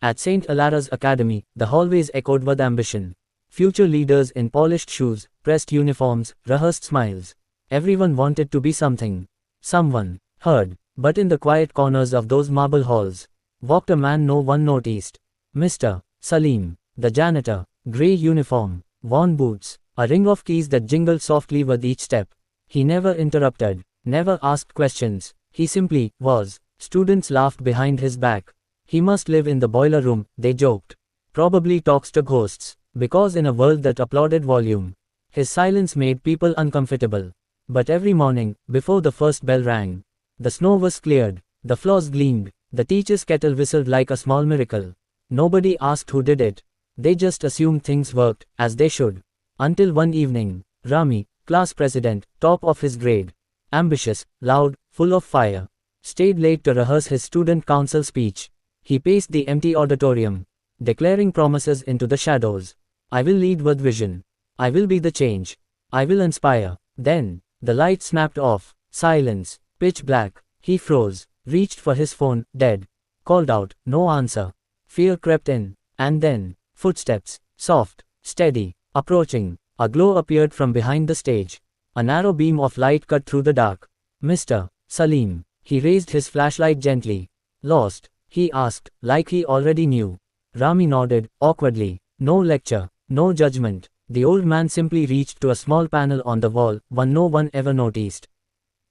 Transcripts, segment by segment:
At St. Alara's Academy, the hallways echoed with ambition. Future leaders in polished shoes, pressed uniforms, rehearsed smiles. Everyone wanted to be something. Someone. Heard. But in the quiet corners of those marble halls, walked a man no one noticed. Mr. Salim, the janitor. Grey uniform, worn boots, a ring of keys that jingled softly with each step. He never interrupted, never asked questions. He simply was. Students laughed behind his back. He must live in the boiler room, they joked. Probably talks to ghosts, because in a world that applauded volume, his silence made people uncomfortable. But every morning, before the first bell rang, the snow was cleared, the floors gleamed, the teacher's kettle whistled like a small miracle. Nobody asked who did it. They just assumed things worked, as they should. Until one evening, Rami, class president, top of his grade, ambitious, loud, full of fire, stayed late to rehearse his student council speech. He paced the empty auditorium, declaring promises into the shadows. I will lead with vision. I will be the change. I will inspire. Then, the light snapped off. Silence. Pitch black. He froze, reached for his phone, dead. Called out, no answer. Fear crept in. And then, footsteps, soft, steady, approaching. A glow appeared from behind the stage. A narrow beam of light cut through the dark. Mr. Salim. He raised his flashlight gently. Lost? He asked, like he already knew. Rami nodded, awkwardly. No lecture, no judgment. The old man simply reached to a small panel on the wall, one no one ever noticed.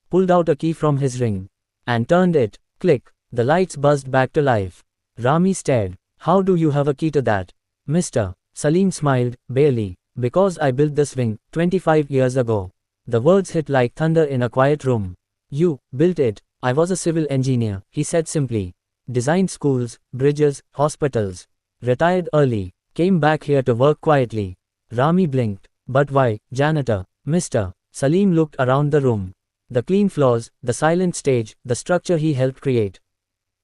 Pulled out a key from his ring. And turned it. Click. The lights buzzed back to life. Rami stared. How do you have a key to that? Mr. Salim smiled, barely. Because I built this wing, 25 years ago. The words hit like thunder in a quiet room. You built it. I was a civil engineer, he said simply. Designed schools, bridges, hospitals. Retired early. Came back here to work quietly. Rami blinked. But why, janitor? Mr. Salim looked around the room. The clean floors, the silent stage, the structure he helped create.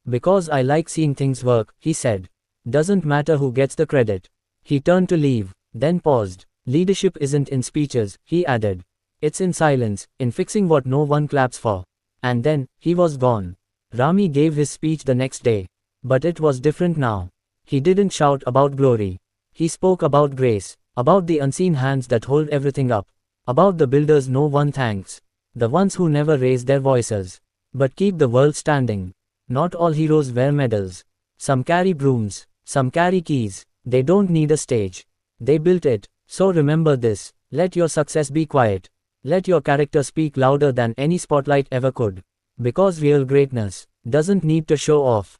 Because I like seeing things work, he said. Doesn't matter who gets the credit. He turned to leave, then paused. Leadership isn't in speeches, he added. It's in silence, in fixing what no one claps for. And then, he was gone. Rami gave his speech the next day. But it was different now. He didn't shout about glory. He spoke about grace, about the unseen hands that hold everything up, about the builders no one thanks, the ones who never raise their voices, but keep the world standing. Not all heroes wear medals. Some carry brooms, some carry keys. They don't need a stage. They built it. So remember this, let your success be quiet. Let your character speak louder than any spotlight ever could. Because real greatness doesn't need to show off.